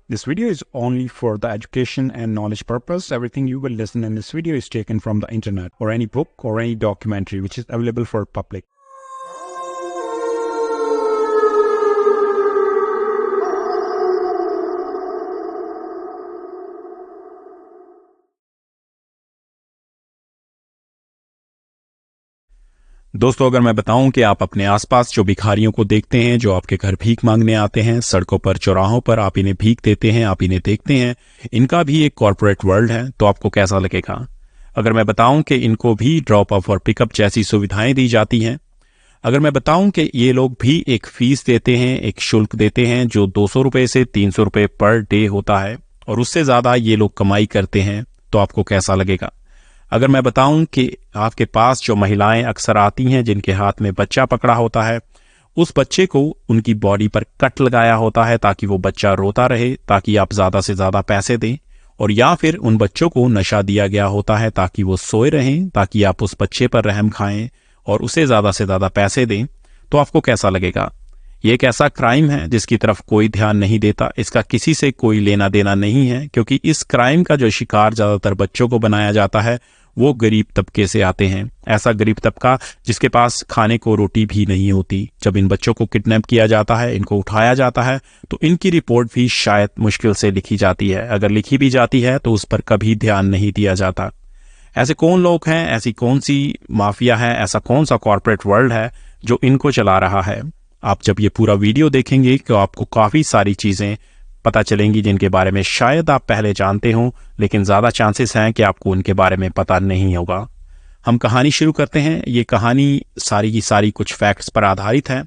This video is only for the education and knowledge purpose. Everything you will listen in this video is taken from the internet or any book or any documentary which is available for public. दोस्तों, अगर मैं बताऊं कि आप अपने आसपास जो भिखारियों को देखते हैं, जो आपके घर भीख मांगने आते हैं, सड़कों पर, चौराहों पर आप इन्हें भीख देते हैं, आप इन्हें देखते हैं, इनका भी एक कॉर्पोरेट वर्ल्ड है, तो आपको कैसा लगेगा? अगर मैं बताऊं कि इनको भी ड्रॉप ऑफ और पिकअप जैसी सुविधाएं दी जाती हैं, अगर मैं बताऊं कि ये लोग भी एक फीस देते हैं, एक शुल्क देते हैं जो 200 रुपये से 300 रुपये पर डे होता है और उससे ज़्यादा ये लोग कमाई करते हैं, तो आपको कैसा लगेगा? अगर मैं बताऊं कि आपके पास जो महिलाएं अक्सर आती हैं जिनके हाथ में बच्चा पकड़ा होता है, उस बच्चे को उनकी बॉडी पर कट लगाया होता है ताकि वो बच्चा रोता रहे, ताकि आप ज़्यादा से ज़्यादा पैसे दें, और या फिर उन बच्चों को नशा दिया गया होता है ताकि वो सोए रहें, ताकि आप उस बच्चे पर रहम खाएं और उसे ज़्यादा से ज़्यादा पैसे दें, तो आपको कैसा लगेगा? ये एक ऐसा क्राइम है जिसकी तरफ कोई ध्यान नहीं देता, इसका किसी से कोई लेना देना नहीं है, क्योंकि इस क्राइम का जो शिकार ज़्यादातर बच्चों को बनाया जाता है वो गरीब तबके से आते हैं। ऐसा गरीब तबका जिसके पास खाने को रोटी भी नहीं होती। जब इन बच्चों को किडनैप किया जाता है, इनको उठाया जाता है, तो इनकी रिपोर्ट भी शायद मुश्किल से लिखी जाती है। अगर लिखी भी जाती है तो उस पर कभी ध्यान नहीं दिया जाता। ऐसे कौन लोग हैं, ऐसी कौन सी माफिया है, ऐसा कौन सा कॉर्पोरेट वर्ल्ड है जो इनको चला रहा है? आप जब ये पूरा वीडियो देखेंगे तो आपको काफ़ी सारी चीज़ें पता चलेंगी जिनके बारे में शायद आप पहले जानते हो, लेकिन ज़्यादा चांसेस हैं कि आपको उनके बारे में पता नहीं होगा। हम कहानी शुरू करते हैं। ये कहानी सारी की सारी कुछ फैक्ट्स पर आधारित है।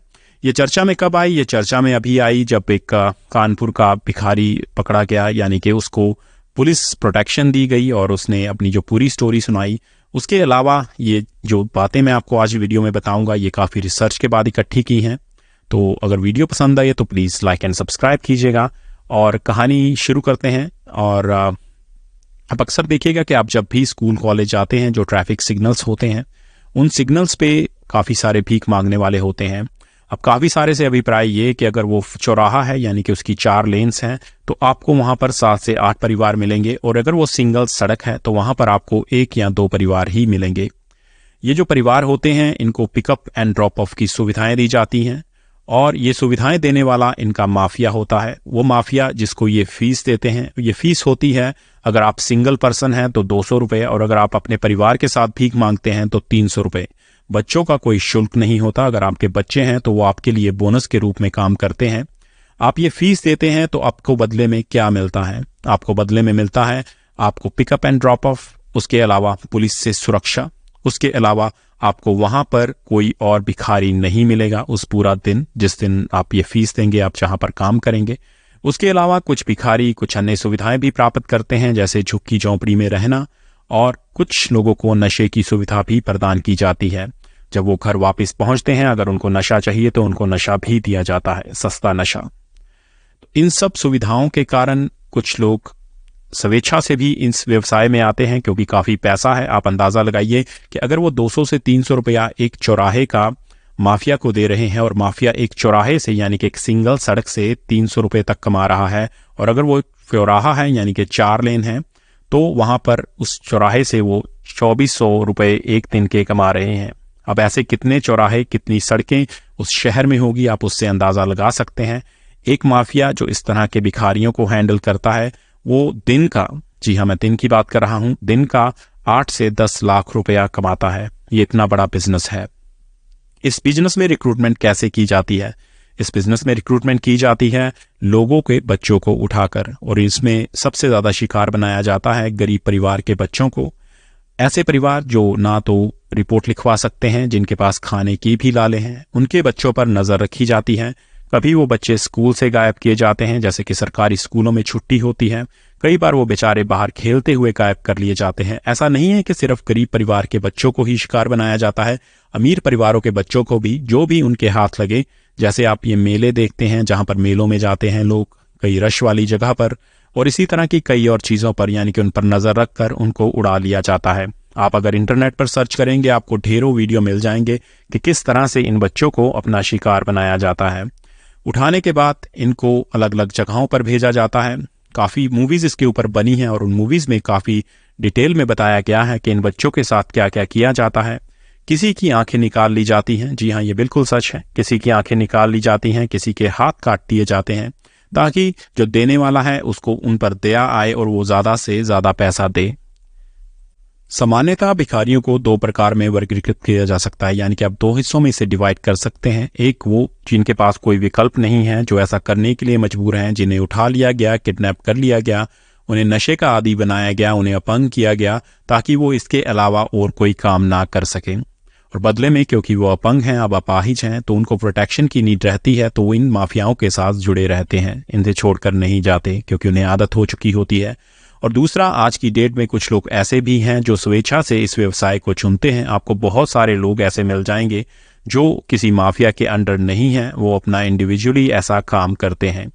ये चर्चा में कब आई? ये चर्चा में अभी आई जब एक कानपुर का भिखारी पकड़ा गया, यानी कि उसको पुलिस प्रोटेक्शन दी गई और उसने अपनी जो पूरी स्टोरी सुनाई। उसके अलावा ये जो बातें मैं आपको आज वीडियो में बताऊँगा, ये काफ़ी रिसर्च के बाद इकट्ठी की हैं। तो अगर वीडियो पसंद आए तो प्लीज़ लाइक एंड सब्सक्राइब कीजिएगा और कहानी शुरू करते हैं। और आप अक्सर देखिएगा कि आप जब भी स्कूल कॉलेज जाते हैं, जो ट्रैफिक सिग्नल्स होते हैं, उन सिग्नल्स पे काफ़ी सारे भीख मांगने वाले होते हैं। अब काफ़ी सारे से अभिप्राय ये कि अगर वो चौराहा है, यानी कि उसकी 4 लेन्स हैं, तो आपको वहाँ पर 7 से 8 परिवार मिलेंगे, और अगर वो सिंगल सड़क है तो वहाँ पर आपको 1 या 2 परिवार ही मिलेंगे। ये जो परिवार होते हैं, इनको पिकअप एंड ड्रॉप ऑफ की सुविधाएँ दी जाती हैं, और ये सुविधाएं देने वाला इनका माफिया होता है। वो माफिया जिसको ये फीस देते हैं, ये फीस होती है, अगर आप सिंगल पर्सन हैं तो 200 रुपये, और अगर आप अपने परिवार के साथ भीख मांगते हैं तो 300 रुपये। बच्चों का कोई शुल्क नहीं होता। अगर आपके बच्चे हैं तो वो आपके लिए बोनस के रूप में काम करते हैं। आप ये फीस देते हैं तो आपको बदले में क्या मिलता है? आपको बदले में मिलता है आपको पिकअप एंड ड्रॉप ऑफ, उसके अलावा पुलिस से सुरक्षा, उसके अलावा आपको वहां पर कोई और भिखारी नहीं मिलेगा उस पूरा दिन, जिस दिन आप ये फीस देंगे, आप जहां पर काम करेंगे। उसके अलावा कुछ भिखारी कुछ अन्य सुविधाएं भी प्राप्त करते हैं, जैसे झुग्गी झोंपड़ी में रहना, और कुछ लोगों को नशे की सुविधा भी प्रदान की जाती है। जब वो घर वापस पहुंचते हैं, अगर उनको नशा चाहिए तो उनको नशा भी दिया जाता है, सस्ता नशा। तो इन सब सुविधाओं के कारण कुछ लोग स्वेच्छा से भी इस व्यवसाय में आते हैं, क्योंकि काफ़ी पैसा है। आप अंदाज़ा लगाइए कि अगर वो 200 से 300 रुपया एक चौराहे का माफिया को दे रहे हैं, और माफिया एक चौराहे से, यानी कि एक सिंगल सड़क से 300 रुपये तक कमा रहा है, और अगर वो चौराहा है यानी कि 4 लेन है, तो वहाँ पर उस चौराहे से वो 2400 रुपये एक दिन के कमा रहे हैं। अब ऐसे कितने चौराहे, कितनी सड़कें उस शहर में होगी, आप उससे अंदाज़ा लगा सकते हैं। एक माफिया जो इस तरह के भिखारियों को हैंडल करता है, वो दिन का, जी हाँ मैं दिन की बात कर रहा हूं, दिन का 8 से 10 लाख रुपया कमाता है। ये इतना बड़ा बिजनेस है। इस बिजनेस में रिक्रूटमेंट कैसे की जाती है? इस बिजनेस में रिक्रूटमेंट की जाती है लोगों के बच्चों को उठाकर, और इसमें सबसे ज्यादा शिकार बनाया जाता है गरीब परिवार के बच्चों को। ऐसे परिवार जो ना तो रिपोर्ट लिखवा सकते हैं, जिनके पास खाने की भी लाले हैं, उनके बच्चों पर नजर रखी जाती है। कभी वो बच्चे स्कूल से गायब किए जाते हैं, जैसे कि सरकारी स्कूलों में छुट्टी होती है। कई बार वो बेचारे बाहर खेलते हुए गायब कर लिए जाते हैं। ऐसा नहीं है कि सिर्फ गरीब परिवार के बच्चों को ही शिकार बनाया जाता है, अमीर परिवारों के बच्चों को भी, जो भी उनके हाथ लगे। जैसे आप ये मेले देखते हैं, जहां पर मेलों में जाते हैं लोग, कई रश वाली जगह पर, और इसी तरह की कई और चीज़ों पर, यानी कि उन पर नज़र रखकर उनको उड़ा लिया जाता है। आप अगर इंटरनेट पर सर्च करेंगे, आपको ढेरों वीडियो मिल जाएंगे कि किस तरह से इन बच्चों को अपना शिकार बनाया जाता है। उठाने के बाद इनको अलग अलग जगहों पर भेजा जाता है। काफ़ी मूवीज़ इसके ऊपर बनी हैं और उन मूवीज़ में काफ़ी डिटेल में बताया गया है कि इन बच्चों के साथ क्या क्या किया जाता है। किसी की आंखें निकाल ली जाती हैं, जी हाँ, ये बिल्कुल सच है। किसी की आंखें निकाल ली जाती हैं, किसी के हाथ काट दिए जाते हैं, ताकि जो देने वाला है उसको उन पर दया आए और वो ज़्यादा से ज़्यादा पैसा दे। सामान्यतः भिखारियों को दो प्रकार में वर्गीकृत किया जा सकता है, यानी कि आप दो हिस्सों में इसे डिवाइड कर सकते हैं। एक वो जिनके पास कोई विकल्प नहीं है, जो ऐसा करने के लिए मजबूर हैं, जिन्हें उठा लिया गया, किडनैप कर लिया गया, उन्हें नशे का आदी बनाया गया, उन्हें अपंग किया गया ताकि वो इसके अलावा और कोई काम ना कर सकें। और बदले में क्योंकि वो अपंग हैं, अब अपाहिज हैं, तो उनको प्रोटेक्शन की नीड रहती है, तो वो इन माफियाओं के साथ जुड़े रहते हैं, इनसे छोड़कर नहीं जाते क्योंकि उन्हें आदत हो चुकी होती है। और दूसरा, आज की डेट में कुछ लोग ऐसे भी हैं जो स्वेच्छा से इस व्यवसाय को चुनते हैं। आपको बहुत सारे लोग ऐसे मिल जाएंगे जो किसी माफिया के अंडर नहीं हैं, वो अपना इंडिविजुअली ऐसा काम करते हैं,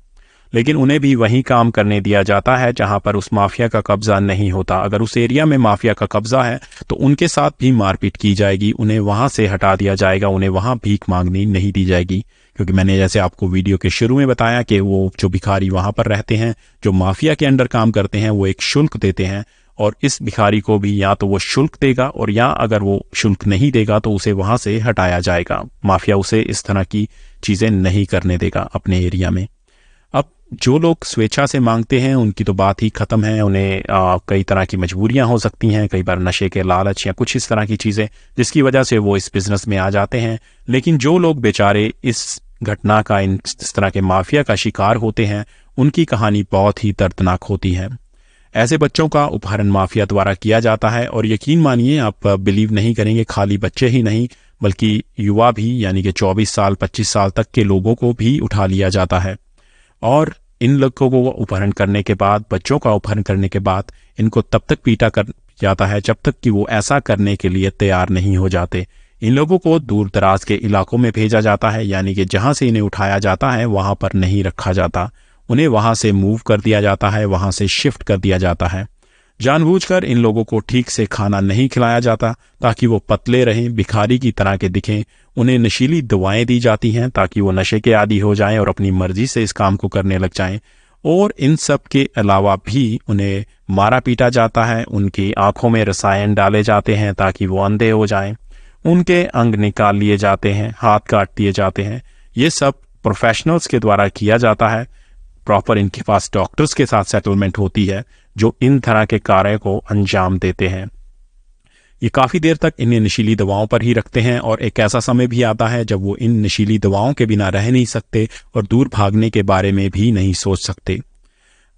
लेकिन उन्हें भी वही काम करने दिया जाता है जहां पर उस माफिया का कब्जा नहीं होता। अगर उस एरिया में माफिया का कब्जा है तो उनके साथ भी मारपीट की जाएगी, उन्हें वहां से हटा दिया जाएगा, उन्हें वहां भीख मांगनी नहीं दी जाएगी। क्योंकि मैंने जैसे आपको वीडियो के शुरू में बताया कि वो जो भिखारी वहां पर रहते हैं, जो माफिया के अंडर काम करते हैं, वो एक शुल्क देते हैं और इस भिखारी को भी या तो वो शुल्क देगा और या अगर वो शुल्क नहीं देगा तो उसे वहां से हटाया जाएगा। माफिया उसे इस तरह की चीजें नहीं करने देगा अपने एरिया में। अब जो लोग स्वेच्छा से मांगते हैं उनकी तो बात ही खत्म है। उन्हें कई तरह की मजबूरियां हो सकती हैं, कई बार नशे के लालच या कुछ इस तरह की चीज़ें, जिसकी वजह से वो इस बिज़नेस में आ जाते हैं। लेकिन जो लोग बेचारे इस घटना का, इस तरह के माफिया का शिकार होते हैं, उनकी कहानी बहुत ही दर्दनाक होती है। ऐसे बच्चों का अपहरण माफिया द्वारा किया जाता है और यकीन मानिए, आप बिलीव नहीं करेंगे, खाली बच्चे ही नहीं बल्कि युवा भी, यानी कि 24 साल 25 साल तक के लोगों को भी उठा लिया जाता है। और इन लोगों को अपहरण करने के बाद, बच्चों का अपहरण करने के बाद इनको तब तक पीटा कर जाता है जब तक कि वो ऐसा करने के लिए तैयार नहीं हो जाते। इन लोगों को दूर दराज के इलाकों में भेजा जाता है, यानी कि जहां से इन्हें उठाया जाता है वहां पर नहीं रखा जाता, उन्हें वहां से मूव कर दिया जाता है, वहां से शिफ्ट कर दिया जाता है। जानबूझकर इन लोगों को ठीक से खाना नहीं खिलाया जाता ताकि वो पतले रहें, भिखारी की तरह के दिखें। उन्हें नशीली दवाएं दी जाती हैं ताकि वो नशे के आदी हो जाएं और अपनी मर्जी से इस काम को करने लग जाएं। और इन सब के अलावा भी उन्हें मारा पीटा जाता है, उनकी आंखों में रसायन डाले जाते हैं ताकि वो अंधे हो जाएं, उनके अंग निकाल लिए जाते हैं, हाथ काट दिए जाते हैं। ये सब प्रोफेशनल्स के द्वारा किया जाता है। प्रॉपर इनके पास डॉक्टर्स के साथ सेटलमेंट होती है जो इन तरह के कार्य को अंजाम देते हैं। ये काफ़ी देर तक इन्हें नशीली दवाओं पर ही रखते हैं और एक ऐसा समय भी आता है जब वो इन नशीली दवाओं के बिना रह नहीं सकते और दूर भागने के बारे में भी नहीं सोच सकते।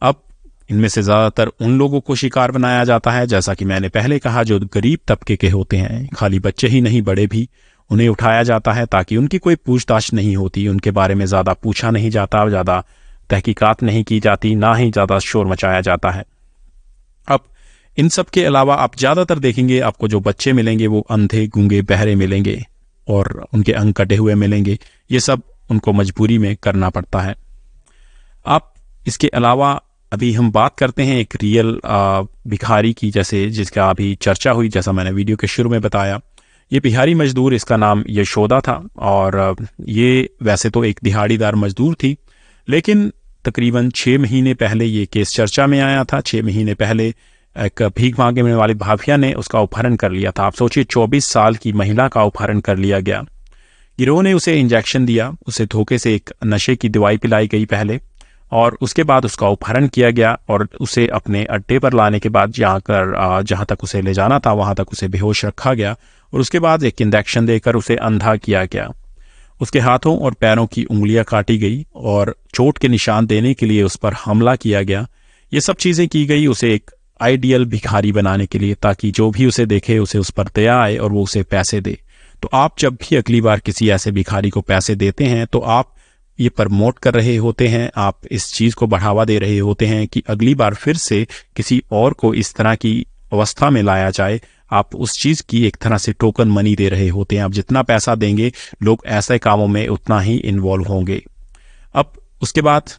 अब इनमें से ज़्यादातर उन लोगों को शिकार बनाया जाता है, जैसा कि मैंने पहले कहा, जो गरीब तबके के होते हैं। खाली बच्चे ही नहीं, बड़े भी। उन्हें उठाया जाता है ताकि उनकी कोई पूछताछ नहीं होती, उनके बारे में ज़्यादा पूछा नहीं जाता, ज़्यादा तहकीकात नहीं की जाती, ना ही ज़्यादा शोर मचाया जाता है। अब इन सब के अलावा आप ज़्यादातर देखेंगे आपको जो बच्चे मिलेंगे वो अंधे, गूंगे, बहरे मिलेंगे और उनके अंग कटे हुए मिलेंगे। ये सब उनको मजबूरी में करना पड़ता है। आप इसके अलावा अभी हम बात करते हैं एक रियल भिखारी की, जैसे जिसका अभी चर्चा हुई, जैसा मैंने वीडियो के शुरू में बताया। ये बिहारी मजदूर, इसका नाम यशोदा था और ये वैसे तो एक दिहाड़ीदार मजदूर थी, लेकिन तकरीबन 6 महीने पहले ये केस चर्चा में आया था। 6 महीने पहले एक भीख मांगने वाली भाफिया ने उसका अपहरण कर लिया था। आप सोचिए, 24 साल की महिला का अपहरण कर लिया गया। गिरोह ने उसे इंजेक्शन दिया, उसे धोखे से एक नशे की दवाई पिलाई गई पहले, और उसके बाद उसका अपहरण किया गया और उसे अपने अड्डे पर लाने के बाद जहाँ तक उसे ले जाना था वहाँ तक उसे बेहोश रखा गया और उसके बाद एक इंजेक्शन देकर उसे अंधा किया गया। उसके हाथों और पैरों की उंगलियां काटी गई और चोट के निशान देने के लिए उस पर हमला किया गया। ये सब चीज़ें की गई उसे एक आइडियल भिखारी बनाने के लिए, ताकि जो भी उसे देखे उसे उस पर दया आए और वो उसे पैसे दे। तो आप जब भी अगली बार किसी ऐसे भिखारी को पैसे देते हैं तो आप ये प्रमोट कर रहे होते हैं, आप इस चीज़ को बढ़ावा दे रहे होते हैं कि अगली बार फिर से किसी और को इस तरह की अवस्था में लाया जाए। आप उस चीज़ की एक तरह से टोकन मनी दे रहे होते हैं। आप जितना पैसा देंगे लोग ऐसे कामों में उतना ही इन्वॉल्व होंगे। अब उसके बाद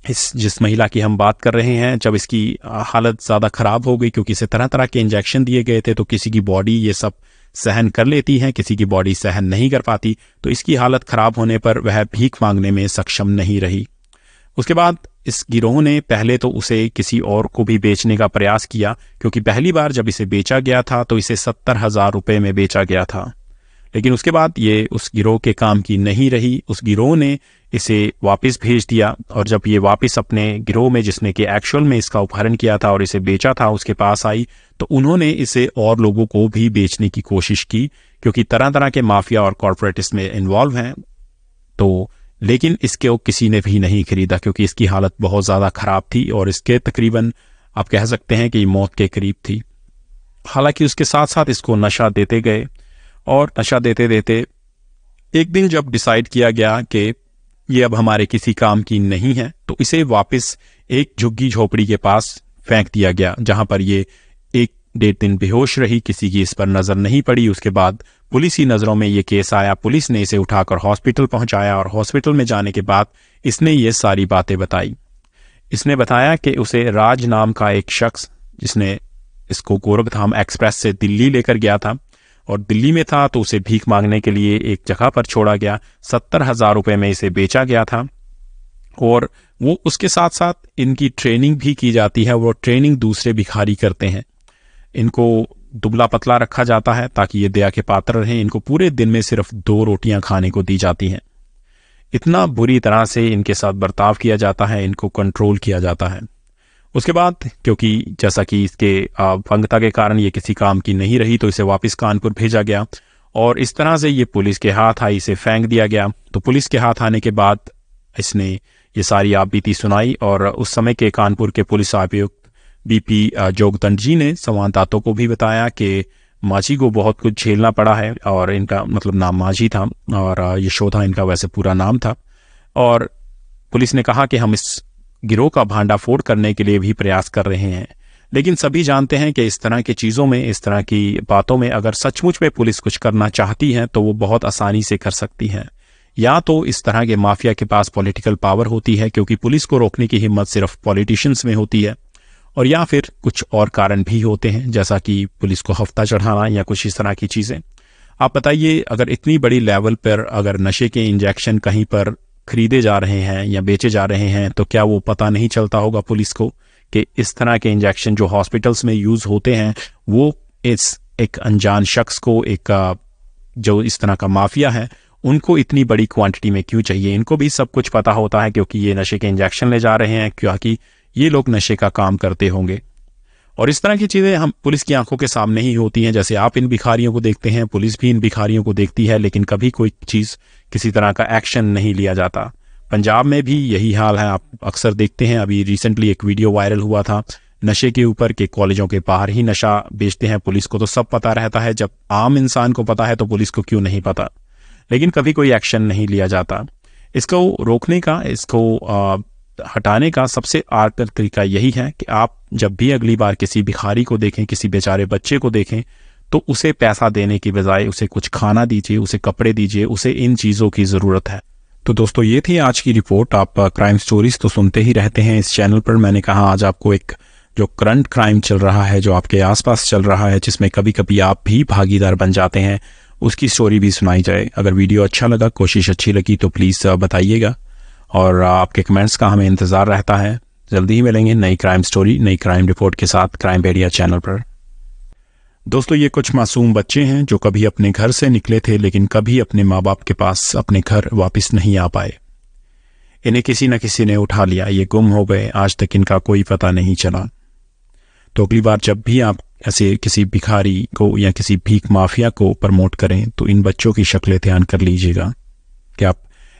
जिस महिला की हम बात कर रहे हैं, जब इसकी हालत ज़्यादा ख़राब हो गई क्योंकि इसे तरह तरह के इंजेक्शन दिए गए थे, तो किसी की बॉडी ये सब सहन कर लेती हैं, किसी की बॉडी सहन नहीं कर पाती, तो इसकी हालत ख़राब होने पर वह भीख मांगने में सक्षम नहीं रही। उसके बाद इस गिरोह ने पहले तो उसे किसी और को भी बेचने का प्रयास किया, क्योंकि पहली बार जब इसे बेचा गया था तो इसे 70,000 रुपये में बेचा गया था। लेकिन उसके बाद ये उस गिरोह के काम की नहीं रही। उस गिरोह ने इसे वापस भेज दिया, और जब ये वापस अपने गिरोह में, जिसने कि एक्चुअल में इसका अपहरण किया था और इसे बेचा था, उसके पास आई, तो उन्होंने इसे और लोगों को भी बेचने की कोशिश की, क्योंकि तरह तरह के माफिया और कॉरपोरेट इसमें इन्वॉल्व हैं। तो लेकिन इसके किसी ने भी नहीं खरीदा, क्योंकि इसकी हालत बहुत ज़्यादा ख़राब थी और इसके तकरीबन आप कह सकते हैं कि मौत के करीब थी। हालांकि उसके साथ साथ इसको नशा देते गए, और नशा देते देते एक दिन जब डिसाइड किया गया कि ये अब हमारे किसी काम की नहीं है, तो इसे वापस एक झुग्गी झोपड़ी के पास फेंक दिया गया, जहां पर ये 1-1.5 दिन बेहोश रही, किसी की इस पर नज़र नहीं पड़ी। उसके बाद पुलिस की नज़रों में ये केस आया, पुलिस ने इसे उठाकर हॉस्पिटल पहुंचाया, और हॉस्पिटल में जाने के बाद इसने ये सारी बातें बताई। इसने बताया कि उसे राज नाम का एक शख्स, जिसने इसको गोरखधाम एक्सप्रेस से दिल्ली लेकर गया था, और दिल्ली में था तो उसे भीख मांगने के लिए एक जगह पर छोड़ा गया। 70,000 रुपये में इसे बेचा गया था, और वो उसके साथ साथ इनकी ट्रेनिंग भी की जाती है। वो ट्रेनिंग दूसरे भिखारी करते हैं। इनको दुबला पतला रखा जाता है ताकि ये दया के पात्र रहें। इनको पूरे दिन में सिर्फ 2 रोटियां खाने को दी जाती हैं। इतना बुरी तरह से इनके साथ बर्ताव किया जाता है, इनको कंट्रोल किया जाता है। उसके बाद क्योंकि जैसा कि इसके अपंगता के कारण ये किसी काम की नहीं रही, तो इसे वापस कानपुर भेजा गया, और इस तरह से ये पुलिस के हाथ आई, इसे फेंक दिया गया। तो पुलिस के हाथ आने के बाद इसने ये सारी आपबीती सुनाई, और उस समय के कानपुर के पुलिस आयुक्त BP जोगदंड जी ने संवाददाताओं को भी बताया कि माझी को बहुत कुछ झेलना पड़ा है, और इनका मतलब नाम माझी था, और यशोधा इनका वैसे पूरा नाम था। और पुलिस ने कहा कि हम इस गिरोह का भांडाफोड़ करने के लिए भी प्रयास कर रहे हैं, लेकिन सभी जानते हैं कि इस तरह की चीज़ों में, इस तरह की बातों में अगर सचमुच में पुलिस कुछ करना चाहती है तो वो बहुत आसानी से कर सकती है। या तो इस तरह के माफिया के पास पॉलिटिकल पावर होती है, क्योंकि पुलिस को रोकने की हिम्मत सिर्फ पॉलिटिशियंस में होती है, और या फिर कुछ और कारण भी होते हैं, जैसा कि पुलिस को हफ्ता चढ़ाना या कुछ इस तरह की चीज़ें। आप बताइए, अगर इतनी बड़ी लेवल पर अगर नशे के इंजेक्शन कहीं पर खरीदे जा रहे हैं या बेचे जा रहे हैं, तो क्या वो पता नहीं चलता होगा पुलिस को कि इस तरह के इंजेक्शन जो हॉस्पिटल्स में यूज़ होते हैं, वो इस एक अनजान शख्स को, एक जो इस तरह का माफिया है, उनको इतनी बड़ी क्वांटिटी में क्यों चाहिए? इनको भी सब कुछ पता होता है, क्योंकि ये नशे के इंजेक्शन ले जा रहे हैं, क्योंकि ये लोग नशे का काम करते होंगे। और इस तरह की चीज़ें हम पुलिस की आंखों के सामने ही होती हैं। जैसे आप इन भिखारियों को देखते हैं, पुलिस भी इन भिखारियों को देखती है, लेकिन कभी कोई चीज़, किसी तरह का एक्शन नहीं लिया जाता। पंजाब में भी यही हाल है, आप अक्सर देखते हैं। अभी रिसेंटली एक वीडियो वायरल हुआ था नशे के ऊपर कि कॉलेजों के बाहर ही नशा बेचते हैं। पुलिस को तो सब पता रहता है, जब आम इंसान को पता है तो पुलिस को क्यों नहीं पता? लेकिन कभी कोई एक्शन नहीं लिया जाता। इसको रोकने का, इसको हटाने का सबसे कारगर तरीका यही है कि आप जब भी अगली बार किसी भिखारी को देखें, किसी बेचारे बच्चे को देखें, तो उसे पैसा देने की बजाय उसे कुछ खाना दीजिए, उसे कपड़े दीजिए, उसे इन चीज़ों की ज़रूरत है। तो दोस्तों, ये थी आज की रिपोर्ट। आप क्राइम स्टोरीज तो सुनते ही रहते हैं इस चैनल पर। मैंने कहा आज आपको एक जो करंट क्राइम चल रहा है, जो आपके आसपास चल रहा है, जिसमें कभी कभी आप भी भागीदार बन जाते हैं, उसकी स्टोरी भी सुनाई जाए। अगर वीडियो अच्छा लगा, कोशिश अच्छी लगी, तो प्लीज़ बताइएगा, और आपके कमेंट्स का हमें इंतज़ार रहता है। जल्दी ही मिलेंगे नई क्राइम स्टोरी, नई क्राइम रिपोर्ट के साथ क्राइमपेडिया चैनल पर। दोस्तों, ये कुछ मासूम बच्चे हैं जो कभी अपने घर से निकले थे, लेकिन कभी अपने माँ बाप के पास अपने घर वापस नहीं आ पाए। इन्हें किसी न किसी ने उठा लिया, ये गुम हो गए, आज तक इनका कोई पता नहीं चला। तो अगली बार जब भी आप ऐसे किसी भिखारी को या किसी भीख माफिया को प्रमोट करें, तो इन बच्चों की शक्लें ध्यान कर लीजिएगा कि आप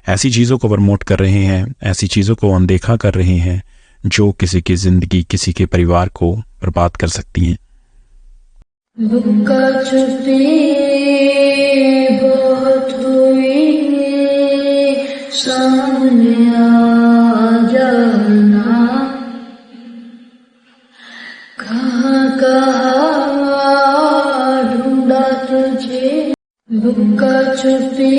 ऐसी चीज़ों को प्रमोट कर रहे हैं, ऐसी चीज़ों को अनदेखा कर रहे हैं जो किसी की ज़िंदगी, किसी के परिवार को बर्बाद कर सकती हैं। लुका छुपी बहुत हुई, सामने आ जाना, कहाँ कहाँ ढूंढा तुझे, लुका छुपी